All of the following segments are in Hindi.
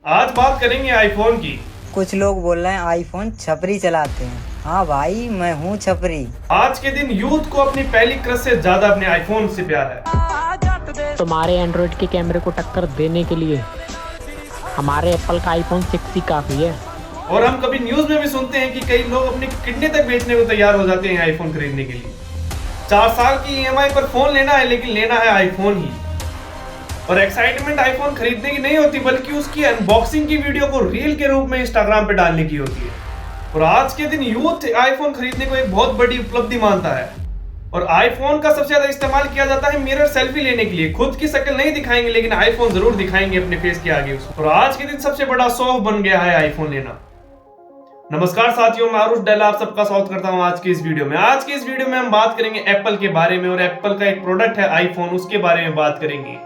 आज बात करेंगे आईफोन की। कुछ लोग बोल रहे हैं आईफोन छपरी चलाते हैं। हाँ भाई, मैं हूँ छपरी। आज के दिन यूथ को अपनी पहली क्रश से ज्यादा अपने आईफोन से प्यार है। तुम्हारे एंड्रॉइड के कैमरे को टक्कर देने के लिए हमारे एप्पल का आईफोन 6 ही काफी है। और हम कभी न्यूज में भी सुनते हैं कि कई लोग अपनी किडनी तक बेचने को तैयार हो जाते हैं आईफोन खरीदने के लिए। 4 साल की ईएमआई पर फोन लेना है, लेकिन लेना है आईफोन ही। और एक्साइटमेंट आईफोन खरीदने की नहीं होती, बल्कि उसकी अनबॉक्सिंग की वीडियो को रील के रूप में इंस्टाग्राम पे डालने की होती है। और आज के दिन यूथ आईफोन खरीदने को एक बहुत बड़ी उपलब्धि मानता है। और आईफोन का सबसे ज्यादा इस्तेमाल किया जाता है मिरर सेल्फी लेने के लिए। खुद की शक्ल नहीं दिखाएंगे, लेकिन आईफोन जरूर दिखाएंगे अपने फेस के आगे उसको। और आज के दिन सबसे बड़ा शौक बन गया है आईफोन लेना। नमस्कार साथियों, मैं आरुष डेला आप सबका स्वागत करता हूं आज की इस वीडियो में। आज की इस वीडियो में हम बात करेंगे एप्पल के बारे में, और एप्पल का एक प्रोडक्ट है आईफोन, उसके बारे में बात करेंगे।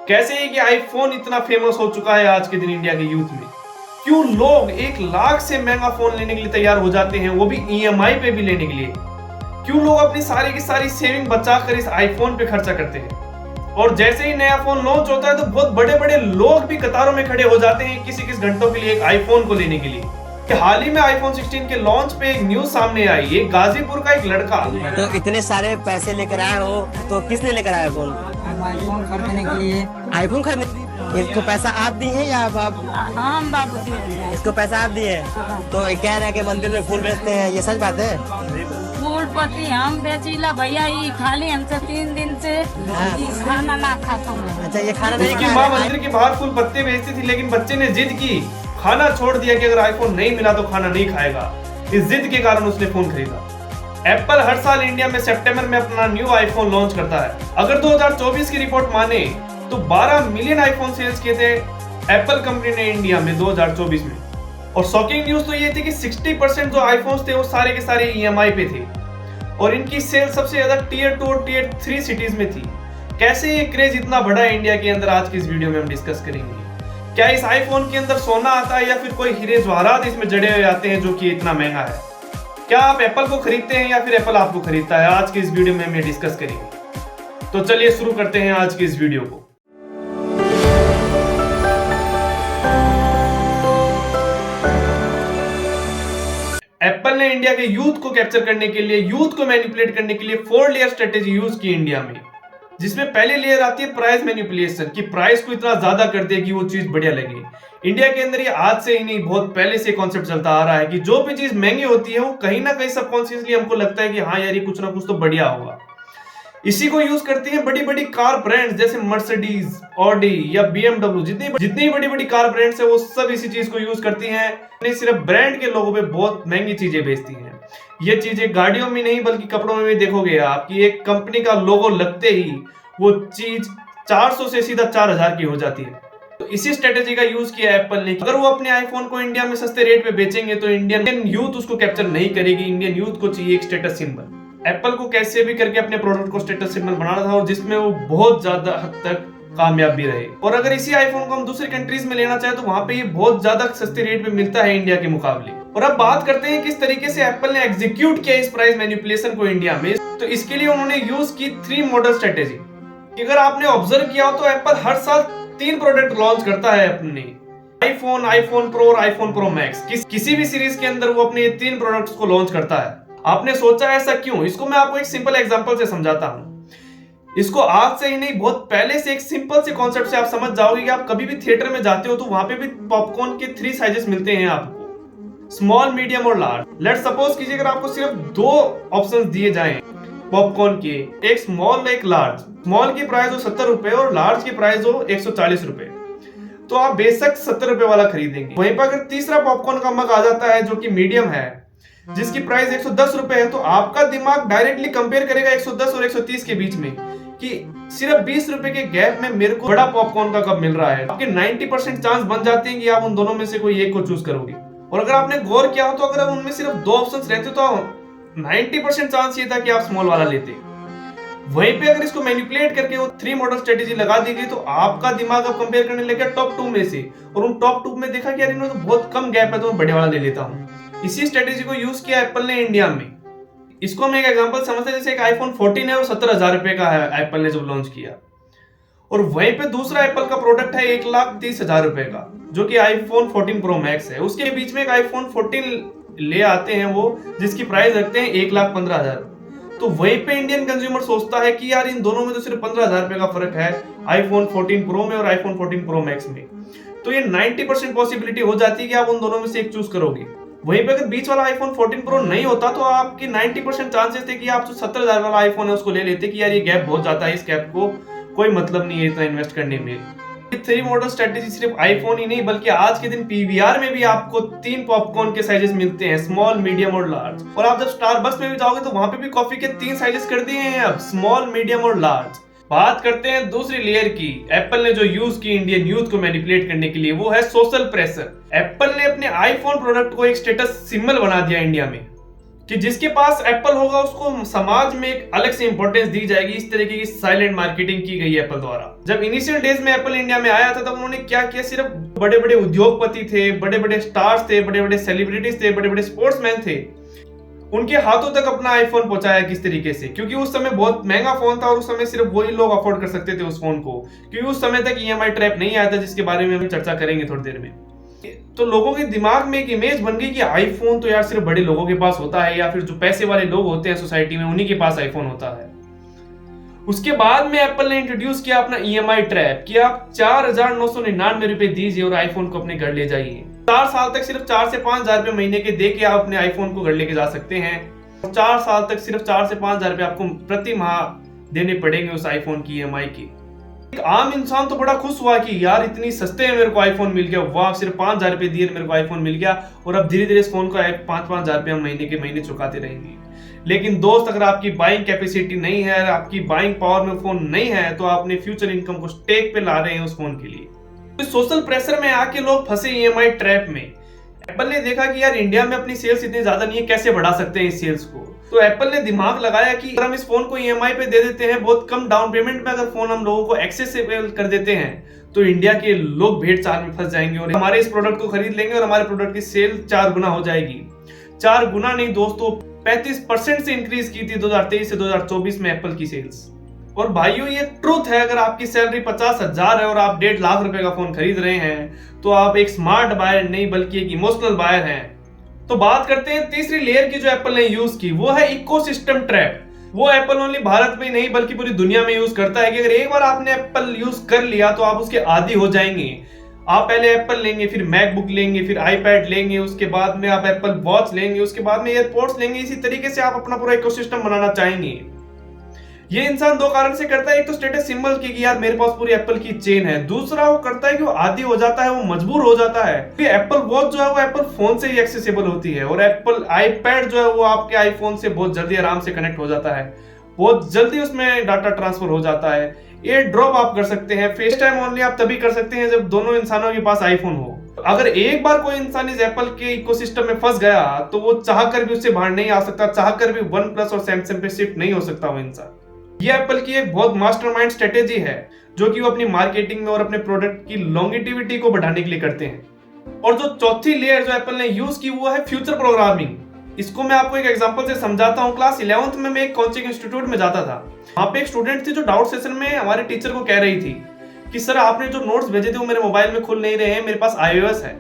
कैसे है कि आईफोन इतना फेमस हो चुका है आज के दिन इंडिया के यूथ में। क्यों लोग 1 लाख से महंगा फोन लेने के लिए तैयार हो जाते हैं, वो भी ईएमआई पे भी लेने के लिए। क्यों लोग अपनी सारी की सारी सेविंग बचाकर इस आईफोन पे खर्चा करते हैं। और जैसे ही नया फोन लॉन्च होता है तो बहुत बड़े बड़े लोग भी कतारों में खड़े हो जाते हैं किसी घंटों के लिए एक आईफोन को लेने के लिए। कि हाल ही में आईफोन 16 के लॉन्च पे एक न्यूज सामने आई। एक गाजीपुर का एक लड़का, तो इतने सारे पैसे लेकर आए हो तो किस लिए लेकर आए फोन? आईफोन खरीदने के लिए। आईफोन खरीदने? इसको पैसा आप दिए हैं या आप? हाँ बाबू जी, इसको पैसा आप दिए हैं? तो कह रहे हैं कि मंदिर में फूल बेचते हैं, ये सच बात है? फूलपति हम बेचीला भैया, ये खाली हमसे 3 दिन से ये खाना ना खाता हूँ। अच्छा, ये खाना नहीं उसकी खा माँ रहे? मंदिर के बाहर फूल पत्ते बेचती थी, लेकिन बच्चे ने जिद की, खाना छोड़ दिया कि अगर आईफोन नहीं मिला तो खाना नहीं खाएगा। इस जिद के कारण उसने फोन खरीदा। एप्पल हर साल इंडिया में सितंबर में अपना न्यू आईफोन लॉन्च करता है। अगर 2024 की रिपोर्ट माने तो 12 मिलियन आईफोन सेल्स किए थे एप्पल कंपनी ने इंडिया में 2024 में। और शॉकिंग न्यूज तो ये थी कि 60% जो आईफोन्स थे वो सारे के सारे ईएमआई पे थे। और इनकी सेल सबसे ज्यादा टियर 2 और टियर 3 सिटीज में थी। कैसे ये क्रेज इतना बड़ा है इंडिया के अंदर, आज की इस वीडियो में हम डिस्कस करेंगे। क्या इस आईफोन के अंदर सोना आता है या फिर कोई हीरे जवाहरात इसमें जड़े हुए आते हैं जो कि इतना महंगा है? क्या आप एप्पल को खरीदते हैं या फिर एप्पल आपको खरीदता है? आज की इस वीडियो में हम ये डिस्कस करेंगे। तो चलिए शुरू करते हैं आज की इस वीडियो को। एप्पल ने इंडिया के यूथ को कैप्चर करने के लिए, यूथ को मैनिपुलेट करने के लिए 4 लेयर स्ट्रेटेजी यूज की इंडिया में। जिसमें पहले लेयर आती है प्राइस मैनिपुलेशन, कि प्राइस को इतना ज्यादा कर दे कि वो चीज बढ़िया लगे। इंडिया के अंदर ये आज से ही नहीं, बहुत पहले से कॉन्सेप्ट चलता आ रहा है कि जो भी चीज महंगी होती है वो कहीं ना कहीं सबकॉन्शियसली हमको लगता है कि हाँ यार ये कुछ ना कुछ तो बढ़िया होगा। इसी को यूज करती हैं बड़ी बड़ी कार ब्रांड्स जैसे मर्सिडीज, ऑडी या बीएमडब्ल्यू। जितनी बड़ी बड़ी कार ब्रांड्स है वो सब इसी चीज को यूज करती हैं। नहीं सिर्फ ब्रांड के लोगों पे बहुत महंगी चीजें बेचती हैं। ये चीजें गाड़ियों में नहीं बल्कि कपड़ों में भी देखोगे आप कि एक कंपनी का लोगो लगते ही वो चीज 400 से सीधा 4000 की हो जाती है। तो इसी स्ट्रेटेजी का यूज किया एप्पल ने। अगर वो अपने आईफोन को इंडिया में सस्ते रेट पे बेचेंगे तो इंडियन यूथ उसको कैप्चर नहीं करेगी। इंडियन यूथ को चाहिए एक स्टेटस सिंबल। एप्पल को कैसे भी करके अपने प्रोडक्ट को स्टेटस सिंबल बनाना था, और जिसमें वो बहुत ज्यादा हद तक कामयाब भी रहे। और अगर इसी आईफोन को हम दूसरी कंट्रीज में लेना चाहे तो वहां पे ये बहुत ज्यादा सस्ते रेट पे मिलता है इंडिया के मुकाबले। और अब बात करते हैं किस तरीके से एप्पल ने एग्जीक्यूट किया इस प्राइस मैनिपुलेशन को इंडिया में। तो इसके लिए उन्होंने यूज की 3 मॉडल स्ट्रेटेजी। अगर आपने ऑब्जर्व किया हो तो एप्पल हर साल 3 प्रोडक्ट लॉन्च करता है अपने आईफोन, आईफोन प्रो और आईफोन प्रो मैक्स। किसी भी सीरीज के अंदर वो अपने 3 प्रोडक्ट्स को लॉन्च करता है। आपने सोचा ऐसा क्यों? इसको मैं आपको एक सिंपल एग्जांपल से समझाता हूं। इसको आज से ही नहीं, बहुत पहले से एक सिंपल से कॉन्सेप्ट से आप समझ जाओगे कि आप कभी भी थिएटर में जाते हो तो वहां पे भी पॉपकॉर्न के 3 साइजेस मिलते हैं आपको, स्मॉल, मीडियम और लार्ज। लेट्स सपोज कीजिए अगर आपको सिर्फ 2 ऑप्शंस दिए जाएं पॉपकॉर्न के, एक स्मॉल एक लार्ज। स्मॉल की प्राइस हो 70 रुपए और लार्ज की प्राइस हो 140 रुपए, तो आप बेशक 70 रुपए वाला खरीदेंगे। वहीं पर अगर तीसरा पॉपकॉर्न का मग आ जाता है जो कि मीडियम है, जिसकी प्राइस 110 रुपए है, तो आपका दिमाग डायरेक्टली कंपेयर करेगा 110 और 130 के बीच में कि सिर्फ 20 रुपए के गैप में मेरे को बड़ा पॉपकॉर्न का कप मिल रहा है। आपके 90% चांस बन जाते हैं कि आप उन दोनों में से कोई एक को चूज करोगे। और अगर आपने गौर किया हो तो अगर उनमें सिर्फ 2 ऑप्शंस रहते तो 90% चांस ये था कि आप स्मॉल वाला लेते। वहीं पे अगर इसको मैनिपुलेट करके वो 3 मॉडल स्ट्रेटेजी लगा दी गई तो आपका दिमाग अब कंपेयर करने लगा टॉप 2 में से, और उन टॉप 2 में देखा कि यार इनमें तो बहुत कम गैप है तो मैं बड़े वाला ले लेता हूँ। इसी स्ट्रेटेजी को यूज किया एप्पल ने इंडिया में। इसको हम एक एग्जांपल समझते हैं, जैसे एक आईफोन 14 है और 70,000 रुपए का है एप्पल ने जब लॉन्च किया। और वहीं पे दूसरा एप्पल का प्रोडक्ट है 1,30,000 रुपए का, जो कि आईफोन 14 प्रो मैक्स है। उसके बीच में एक आईफोन 14 ले आते हैं वो, जिसकी प्राइस रखते हैं 1,15,000। तो वहीं पे इंडियन कंज्यूमर सोचता है कि यार इन दोनों में तो सिर्फ 15,000 रुपए का फर्क है, आईफोन 14 प्रो में और आईफोन 14 प्रो मैक्स में। तो ये 90% पॉसिबिलिटी हो जाती है कि आप उन दोनों में से एक चूज करोगे। वहीं पे अगर बीच वाला आईफोन 14 प्रो नहीं होता तो आपकी 90% चांसेस थे कि आप जो 70,000 वाला आईफोन है उसको ले लेते कि यार ये गैप बहुत जाता है, इस गैप को कोई मतलब नहीं है इतना इन्वेस्ट करने में। 3 मॉडल स्ट्रेटेजी सिर्फ आईफोन ही नहीं बल्कि आज के दिन पीवीआर में भी आपको 3 पॉपकॉर्न के साइजेस मिलते हैं, स्मॉल, मीडियम और लार्ज। और आप जब स्टारबक्स में भी जाओगे तो वहां पे भी कॉफी के 3 साइजेस कर दिए हैं अब, स्मॉल, मीडियम और लार्ज। बात करते हैं दूसरी लेयर की, एप्पल ने जो यूज की इंडियन यूथ को मैनिपुलेट करने के लिए, वो है सोशल प्रेशर। एप्पल ने अपने आईफोन प्रोडक्ट को एक स्टेटस सिंबल बना दिया इंडिया में, कि जिसके पास एप्पल होगा उसको समाज में एक अलग से इंपॉर्टेंस दी जाएगी। इस तरीके की साइलेंट मार्केटिंग की गई एप्पल द्वारा। जब इनिशियल डेज में एप्पल इंडिया में आया था तब उन्होंने क्या किया, सिर्फ बड़े बड़े उद्योगपति थे, बड़े बड़े स्टार्स थे, बड़े बड़े सेलिब्रिटीज थे, बड़े बड़े स्पोर्ट्समैन थे, उनके हाथों तक अपना आईफोन पहुंचाया किस तरीके से, क्योंकि उस समय बहुत महंगा फोन था और उस समय सिर्फ वही लोग अफोर्ड कर सकते थे उस फोन को, क्योंकि उस समय तक ईएमआई ट्रैप नहीं आया था, जिसके बारे में हम चर्चा करेंगे थोड़ी देर में। तो लोगों के दिमाग में एक इमेज बन गई कि आईफोन तो यार सिर्फ बड़े लोगों के पास होता है, या फिर जो पैसे वाले लोग होते हैं सोसाइटी में उन्हीं के पास आईफोन होता है। उसके बाद में एप्पल ने इंट्रोड्यूस किया अपना ईएमआई ट्रैप, कि आप 4,999 रुपए दीजिए और आईफोन को अपने घर ले जाइए। 4 साल तक सिर्फ 4 से 5,000 रुपए महीने के दे के आप अपने आईफोन को घर लेके जा सकते हैं। 4 साल तक सिर्फ 4 से 5,000 रुपए आपको प्रति माह देने पड़ेंगे उस आईफोन की ईएमआई की। एक आम इंसान तो बड़ा खुश हुआ कि यार इतनी सस्ते में मेरे को आईफोन मिल गया, वाह, सिर्फ 5,000 रुपए दिए मेरे को आईफोन मिल गया, और अब धीरे धीरे इस फोन को 5,000 रुपए हम महीने के महीने चुकाते रहेंगे। लेकिन दोस्त, अगर आपकी बाइंग कैपेसिटी नहीं है, आपकी बाइंग पावर में फोन नहीं है, तो आप अपने फ्यूचर इनकम को स्टेक पे ला रहे हैं उस फोन के लिए। तो सोशल प्रेशर में आके लोग फंसे ईएमआई ट्रैप में। एप्पल ने देखा कि यार इंडिया में अपनी सेल्स इतनी ज्यादा नहीं है, कैसे बढ़ा सकते हैं इस सेल्स को। तो एप्पल ने दिमाग लगाया कि अगर हम इस फोन को ईएमआई पे दे देते हैं, बहुत कम डाउन पेमेंट में अगर फोन हम लोगों को एक्सेसिबल कर देते हैं, तो इंडिया के लोग भेड़ चाल में फंस जाएंगे और हमारे इस प्रोडक्ट को खरीद लेंगे और हमारे प्रोडक्ट की सेल 4 गुना हो जाएगी। 4 गुना नहीं दोस्तों, 35% से इंक्रीज की थी 2023 से 2024 में एप्पल की सेल्स। और भाइयों, ये ट्रूथ है, अगर आपकी सैलरी 50,000 है और आप 1.5 लाख रुपए का फोन खरीद रहे हैं, तो आप एक स्मार्ट बायर नहीं बल्कि एक इमोशनल बायर हैं। तो बात करते हैं तीसरी लेयर की जो एप्पल ने यूज की, वो है इकोसिस्टम ट्रैप। वो एप्पल ओनली भारत में नहीं बल्कि पूरी दुनिया में यूज करता है कि अगर एक बार आपने एप्पल यूज कर लिया तो आप उसके आदी हो जाएंगे। आप पहले एप्पल लेंगे, फिर मैकबुक लेंगे, फिर आईपैड लेंगे, उसके बाद में आप एप्पल वॉच लेंगे, उसके बाद में एयरपोर्ट्स लेंगे। इसी तरीके से आप अपना पूरा इकोसिस्टम बनाना चाहेंगे। ये इंसान 2 कारण से करता है, एक तो स्टेटस सिंबल की कि यार मेरे पास पूरी एप्पल की चेन है, दूसरा वो करता है कि वो आदी हो जाता है, वो मजबूर हो जाता है। एप्पल वॉच जो है वो एप्पल फोन से ही एक्सेसिबल होती है, और एप्पल आईपैड जो है वो आपके आईफोन से बहुत जल्दी आराम से कनेक्ट हो जाता है, बहुत जल्दी उसमें डाटा ट्रांसफर हो जाता है। एयर ड्रॉप आप कर सकते हैं, फेस टाइम ओनली आप तभी कर सकते हैं जब दोनों इंसानों के पास आईफोन हो। अगर एक बार कोई इंसान इस एप्पल के इकोसिस्टम में फंस गया तो वो चाहकर भी उससे बाहर नहीं आ सकता, चाहकर भी OnePlus और Samsung पे शिफ्ट नहीं हो सकता वो इंसान। ये एप्पल की एक बहुत मास्टरमाइंड स्ट्रेटेजी है जो कि वो अपनी मार्केटिंग में और अपने प्रोडक्ट की लॉन्गेटिविटी को बढ़ाने के लिए करते हैं। और जो चौथी लेयर जो एप्पल ने यूज की वो है फ्यूचर प्रोग्रामिंग। इसको मैं आपको एक एग्जांपल से समझाता हूँ। क्लास 11th में मैं एक कोचिंग इंस्टीट्यूट में जाता था। वहां पे एक स्टूडेंट थी जो डाउट सेशन में हमारे टीचर को कह रही थी कि सर आपने जो नोट्स भेजे थे वो मेरे मोबाइल में खुल नहीं रहे हैं, मेरे पास iOS है।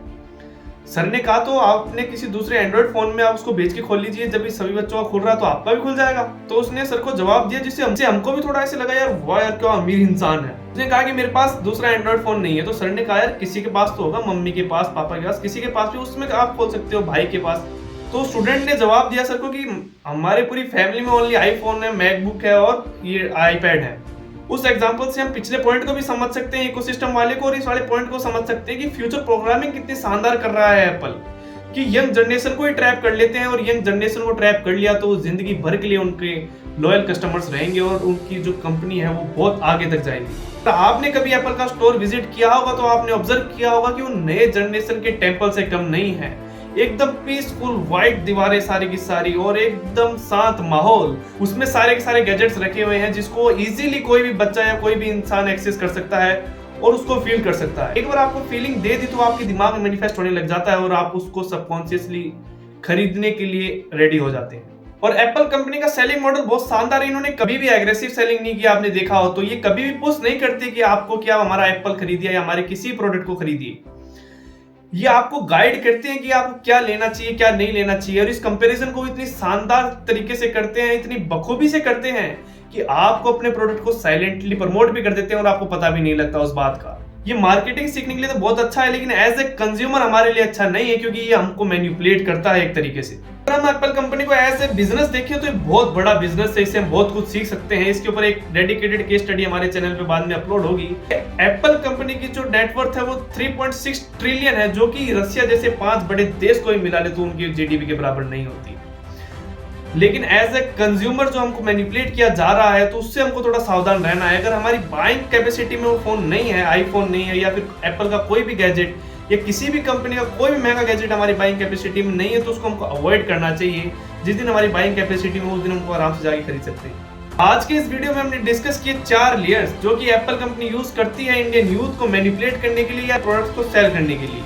सर ने कहा तो आपने किसी दूसरे एंड्रॉइड फोन में आप उसको भेज के खोल लीजिए, जब सभी बच्चों का खुल रहा तो आपका भी खुल जाएगा। तो उसने सर को जवाब दिया जिससे हमको भी थोड़ा ऐसे लगा यार वाह यार क्या अमीर इंसान है। उसने कहा कि मेरे पास दूसरा एंड्रॉइड फोन नहीं है। तो सर ने कहा यार किसी के पास तो होगा, मम्मी के पास, पापा के पास, किसी के पास भी उसमें आप खोल सकते हो, भाई के पास। तो स्टूडेंट ने जवाब दिया सर को कि हमारे पूरी फैमिली में ओनली आईफोन है, मैकबुक है और ये आईपैड है। उस एग्जांपल से हम पिछले पॉइंट को भी समझ सकते हैं इकोसिस्टम वाले को, और इस वाले पॉइंट को समझ सकते हैं कि फ्यूचर प्रोग्रामिंग कितनी शानदार कर रहा है एप्पल, कि यंग जनरेशन को ही ट्रैप कर लेते हैं, और यंग जनरेशन को ट्रैप कर लिया तो जिंदगी भर के लिए उनके लॉयल कस्टमर्स रहेंगे और उनकी जो कंपनी है वो बहुत आगे तक जाएगी। तो आपने कभी एप्पल का स्टोर विजिट किया होगा तो आपने ऑब्जर्व किया होगा कि वो नए जनरेशन के टेम्पल से कम नहीं है। एकदम पीसफुल व्हाइट दीवारें सारी की सारी और एकदम शांत माहौल, उसमें सारे के सारे गैजेट्स रखे हुए हैं जिसको इजीली कोई भी बच्चा या कोई भी इंसान एक्सेस कर सकता है और उसको फील कर सकता है। एक बार आपको फीलिंग दे दी तो आपके दिमाग में मैनिफेस्ट होने लग जाता है और आप उसको सबकॉन्शियसली खरीदने के लिए रेडी हो जाते हैं। और एप्पल कंपनी का सेलिंग मॉडल बहुत शानदार है। इन्होंने कभी भी एग्रेसिव सेलिंग नहीं किया, आपने देखा हो तो। ये कभी भी पुश नहीं करते कि आपको क्या हमारा एप्पल खरीदिए या हमारे किसी प्रोडक्ट को खरीदिए। ये आपको गाइड करते हैं कि आपको क्या लेना चाहिए, क्या नहीं लेना चाहिए। और इस कंपैरिजन को इतनी शानदार तरीके से करते हैं, इतनी बखूबी से करते हैं कि आपको अपने प्रोडक्ट को साइलेंटली प्रमोट भी कर देते हैं और आपको पता भी नहीं लगता उस बात का। ये मार्केटिंग सीखने के लिए तो बहुत अच्छा है, लेकिन एज ए कंज्यूमर हमारे लिए अच्छा नहीं है, क्योंकि ये हमको मैनिपुलेट करता है एक तरीके से। अगर हम एप्पल कंपनी को एज ए बिजनेस देखें तो ये बहुत बड़ा बिजनेस है, इससे हम बहुत कुछ सीख सकते हैं। इसके ऊपर एक डेडिकेटेड केस स्टडी हमारे चैनल पे बाद में अपलोड होगी। एप्पल कंपनी की जो नेटवर्थ है वो 3.6 ट्रिलियन है, जो कि रशिया जैसे 5 बड़े देश को ही मिला ले तो उनकी जीडीपी के बराबर नहीं होती। लेकिन एज ए कंज्यूमर जो हमको मैनिपुलेट किया जा रहा है, तो उससे हमको थोड़ा सावधान रहना है। अगर हमारी बाइंग कैपेसिटी में वो फोन नहीं है, आईफोन नहीं है, या फिर एप्पल का कोई भी गैजेट या किसी भी कंपनी का कोई भी महंगा गैजेट हमारी बाइंग कैपेसिटी में नहीं है, तो उसको हमको अवॉइड करना चाहिए। जिस दिन हमारी बाइंग कैपेसिटी में, उस दिन हमको आराम से जाके खरीद सकते हैं। आज के इस वीडियो में हमने डिस्कस किए 4 लेयर्स जो कि एप्पल कंपनी यूज करती है इंडियन यूथ को मैनिपुलेट करने के लिए या प्रोडक्ट्स को सेल करने के लिए।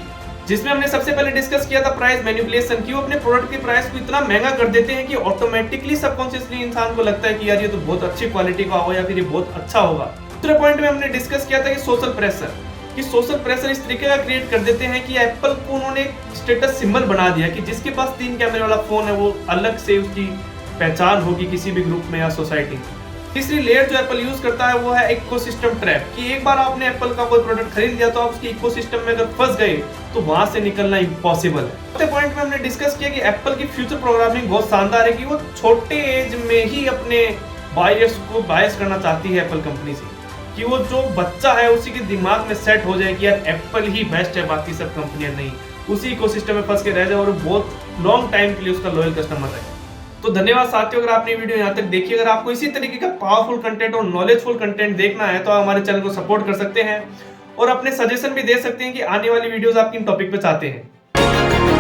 जिसमें हमने सबसे पहले डिस्कस किया था प्राइस मैनिपुलेशन की। वो अपने प्रोडक्ट के प्राइस को इतना महंगा कर देते हैं कि ऑटोमेटिकली सबकॉन्शियसली इंसान को लगता है कि यार ये तो बहुत अच्छी क्वालिटी का होगा या फिर ये बहुत अच्छा होगा। दूसरे पॉइंट में हमने डिस्कस किया था कि सोशल प्रेशर, कि सोशल प्रेशर इस तरीके का क्रिएट कर देते हैं कि एप्पल को उन्होंने स्टेटस सिंबल बना दिया कि जिसके पास 3 कैमरे वाला फोन है वो अलग से उसकी पहचान होगी किसी भी ग्रुप में या सोसाइटी में। तीसरी लेयर जो एप्पल यूज करता है वो है इकोसिस्टम ट्रैप, कि एक बार आपने एप्पल का कोई प्रोडक्ट खरीद लिया तो आप उसके इकोसिस्टम में अगर फंस गए तो वहां से निकलना इम्पॉसिबल है। चौथे पॉइंट में हमने डिस्कस किया कि एप्पल की फ्यूचर प्रोग्रामिंग बहुत शानदार है, कि वो छोटे एज में ही अपने बायर्स को बायस करना चाहती है एप्पल कंपनी से, कि वो जो बच्चा है उसी के दिमाग में सेट हो जाए कि यार एप्पल ही बेस्ट है, बाकी सब कंपनियां नहीं। उसी इकोसिस्टम में फंस के रह जाए और बहुत लॉन्ग टाइम के लिए उसका लॉयल कस्टमर रहे। तो धन्यवाद साथियों, अगर आपने वीडियो यहाँ तक देखी। अगर आपको इसी तरीके का पावरफुल कंटेंट और नॉलेजफुल कंटेंट देखना है तो आप हमारे चैनल को सपोर्ट कर सकते हैं और अपने सजेशन भी दे सकते हैं कि आने वाली वीडियोस आप किन टॉपिक पे चाहते हैं।